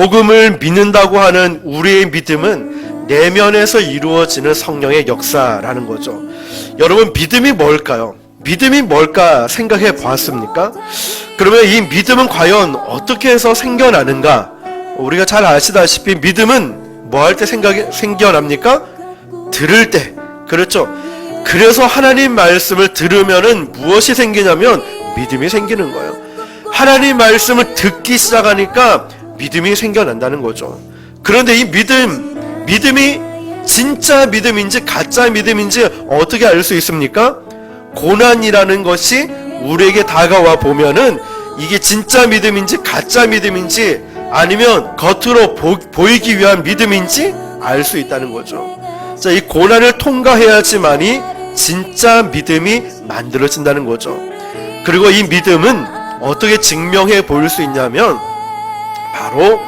복음을 믿는다고 하는 우리의 믿음은 내면에서 이루어지는 성령의 역사라는 거죠. 여러분, 믿음이 뭘까요? 믿음이 뭘까 생각해 보았습니까? 그러면 이 믿음은 과연 어떻게 해서 생겨나는가? 우리가 잘 아시다시피 믿음은 뭐 할 때 생겨납니까? 들을 때. 그렇죠. 그래서 하나님 말씀을 들으면은 무엇이 생기냐면 믿음이 생기는 거예요. 하나님 말씀을 듣기 시작하니까 믿음이 생겨난다는 거죠. 그런데 이 믿음이 진짜 믿음인지 가짜 믿음인지 어떻게 알 수 있습니까? 고난이라는 것이 우리에게 다가와 보면은 이게 진짜 믿음인지 가짜 믿음인지 아니면 겉으로 보이기 위한 믿음인지 알 수 있다는 거죠. 자, 이 고난을 통과해야지만이 진짜 믿음이 만들어진다는 거죠. 그리고 이 믿음은 어떻게 증명해 보일 수 있냐면 바로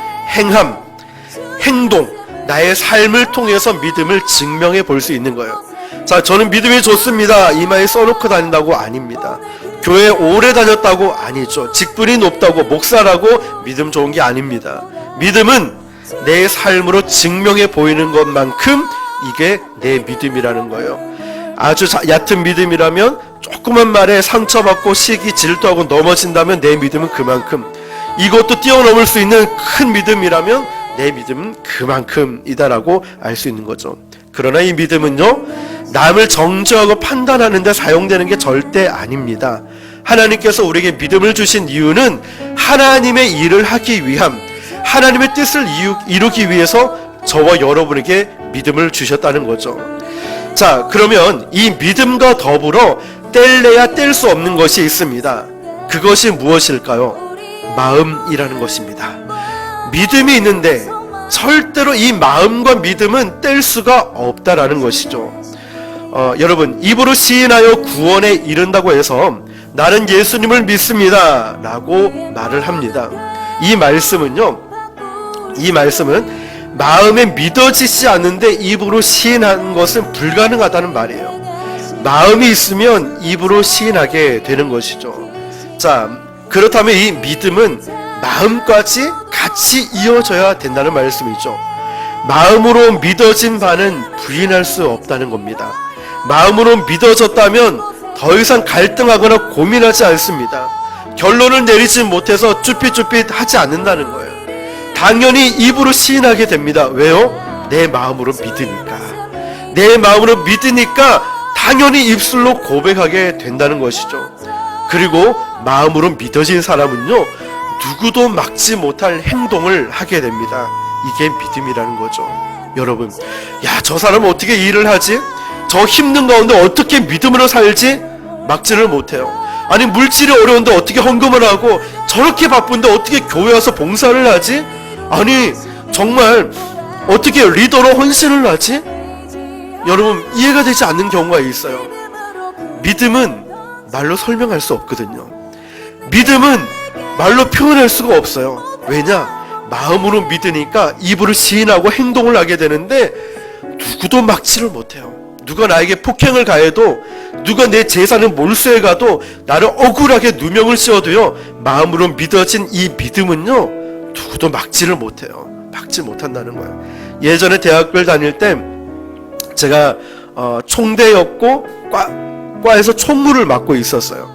행동, 나의 삶을 통해서 믿음을 증명해 볼 수 있는 거예요. 자, 저는 믿음이 좋습니다, 이마에 써놓고 다닌다고 아닙니다. 교회 오래 다녔다고 아니죠. 직분이 높다고 목사라고 믿음 좋은 게 아닙니다. 믿음은 내 삶으로 증명해 보이는 것만큼 이게 내 믿음이라는 거예요. 아주 얕은 믿음이라면 조그만 말에 상처받고 시기 질투하고 넘어진다면 내 믿음은 그만큼, 이것도 뛰어넘을 수 있는 큰 믿음이라면 내 믿음은 그만큼이다라고 알 수 있는 거죠. 그러나 이 믿음은요, 남을 정죄하고 판단하는 데 사용되는 게 절대 아닙니다. 하나님께서 우리에게 믿음을 주신 이유는 하나님의 일을 하기 위함, 하나님의 뜻을 이루기 위해서 저와 여러분에게 믿음을 주셨다는 거죠. 자, 그러면 이 믿음과 더불어 뗄래야 뗄 수 없는 것이 있습니다. 그것이 무엇일까요? 마음이라는 것입니다. 믿음이 있는데 절대로 이 마음과 믿음은 뗄 수가 없다라는 것이죠. 여러분, 입으로 시인하여 구원에 이른다고 해서 나는 예수님을 믿습니다 라고 말을 합니다. 이 말씀은 마음에 믿어지지 않는데 입으로 시인하는 것은 불가능하다는 말이에요. 마음이 있으면 입으로 시인하게 되는 것이죠. 자, 그렇다면 이 믿음은 마음까지 같이 이어져야 된다는 말씀이죠. 마음으로 믿어진 바는 부인할 수 없다는 겁니다. 마음으로 믿어졌다면 더 이상 갈등하거나 고민하지 않습니다. 결론을 내리지 못해서 쭈삣쭈삣 하지 않는다는 거예요. 당연히 입으로 시인하게 됩니다. 왜요? 내 마음으로 믿으니까. 내 마음으로 믿으니까 당연히 입술로 고백하게 된다는 것이죠. 그리고 마음으로 믿어진 사람은요, 누구도 막지 못할 행동을 하게 됩니다. 이게 믿음이라는 거죠. 여러분, 야, 저 사람은 어떻게 일을 하지? 저 힘든 가운데 어떻게 믿음으로 살지? 막지를 못해요. 아니, 물질이 어려운데 어떻게 헌금을 하고, 저렇게 바쁜데 어떻게 교회 와서 봉사를 하지? 아니, 정말 어떻게 리더로 헌신을 하지? 여러분, 이해가 되지 않는 경우가 있어요. 믿음은 말로 설명할 수 없거든요. 믿음은 말로 표현할 수가 없어요. 왜냐? 마음으로 믿으니까 입으로 시인하고 행동을 하게 되는데 누구도 막지를 못해요. 누가 나에게 폭행을 가해도, 누가 내 재산을 몰수해 가도, 나를 억울하게 누명을 씌워도요, 마음으로 믿어진 이 믿음은요, 누구도 막지를 못해요. 막지 못한다는 거예요. 예전에 대학교를 다닐 때 제가 총대였고 과에서 총무를 맡고 있었어요.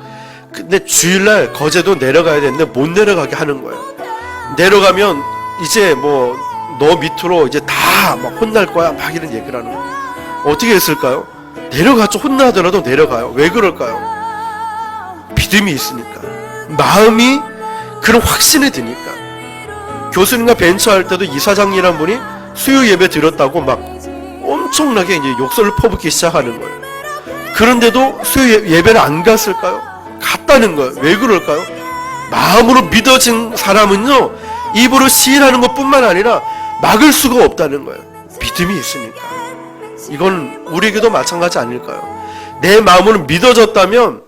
근데 주일날 거제도 내려가야 되는데 못 내려가게 하는 거예요. 내려가면 이제 뭐 너 밑으로 이제 다 막 혼날 거야 막 이런 얘기를 하는 거예요. 어떻게 했을까요? 내려가죠. 혼나더라도 내려가요. 왜 그럴까요? 믿음이 있으니까, 마음이 그런 확신이 드니까. 교수님과 벤처할 때도 이사장이란 분이 수요 예배 드렸다고 막 엄청나게 이제 욕설을 퍼붓기 시작하는 거예요. 그런데도 수요 예배를 안 갔을까요? 갔다는 거예요. 왜 그럴까요? 마음으로 믿어진 사람은요, 입으로 시인하는 것뿐만 아니라 막을 수가 없다는 거예요. 믿음이 있으니까. 이건 우리에게도 마찬가지 아닐까요? 내 마음으로 믿어졌다면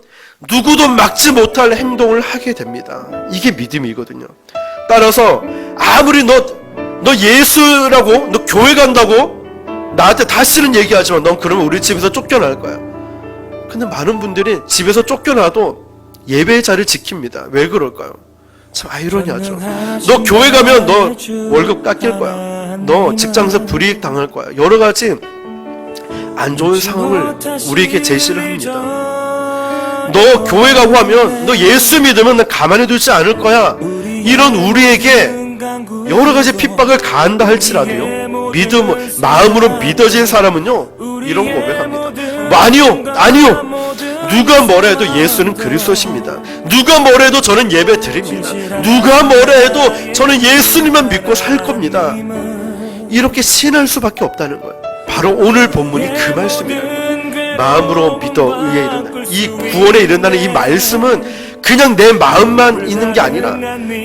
누구도 막지 못할 행동을 하게 됩니다. 이게 믿음이거든요. 따라서 아무리 너 예수라고, 너 교회 간다고 나한테 다시는 얘기하지만 넌 그러면 우리 집에서 쫓겨날 거야. 근데 많은 분들이 집에서 쫓겨나도 예배의 자리를 지킵니다. 왜 그럴까요? 참 아이러니하죠. 너 교회 가면 너 월급 깎일 거야. 너 직장에서 불이익 당할 거야. 여러 가지 안 좋은 상황을 우리에게 제시를 합니다. 너 교회 가고 하면 너 예수 믿으면 나 가만히 두지 않을 거야. 이런 우리에게 여러 가지 핍박을 가한다 할지라도요, 마음으로 믿어진 사람은요 이런 고백합니다. 아니요. 누가 뭐라 해도 예수는 그리스도십니다. 누가 뭐라 해도 저는 예배 드립니다. 누가 뭐라 해도 저는 예수님만 믿고 살 겁니다. 이렇게 신할 수밖에 없다는 거예요. 바로 오늘 본문이 그 말씀이라는 거예요. 마음으로 믿어 의에 이른다. 이 구원에 이른다는 이 말씀은 그냥 내 마음만 있는 게 아니라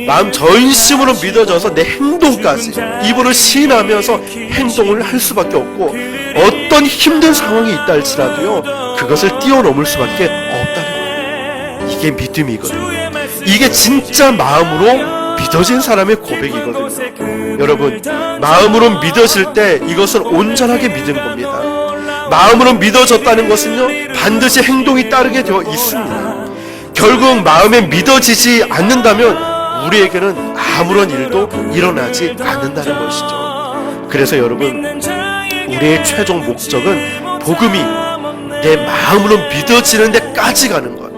마음 전심으로 믿어져서 내 행동까지 입으로 시인하면서 행동을 할 수밖에 없고, 어떤 힘든 상황이 있다 할지라도요 그것을 뛰어넘을 수밖에 없다는 거예요. 이게 믿음이거든요. 이게 진짜 마음으로 믿어진 사람의 고백이거든요. 여러분, 마음으로 믿어질 때 이것은 온전하게 믿은 겁니다. 마음으로 믿어졌다는 것은요 반드시 행동이 따르게 되어 있습니다. 결국 마음에 믿어지지 않는다면 우리에게는 아무런 일도 일어나지 않는다는 것이죠. 그래서 여러분, 우리의 최종 목적은 복음이 내 마음으로 믿어지는 데까지 가는 것.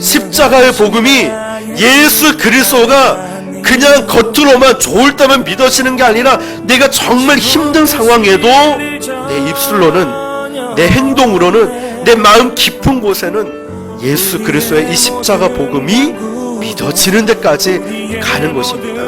십자가의 복음이 예수 그리스도가 그냥 겉으로만 좋을 때만 믿어지는 게 아니라 내가 정말 힘든 상황에도 내 입술로는, 내 행동으로는, 내 마음 깊은 곳에는 예수 그리스도의 이 십자가 복음이 믿어지는 데까지 가는 것입니다.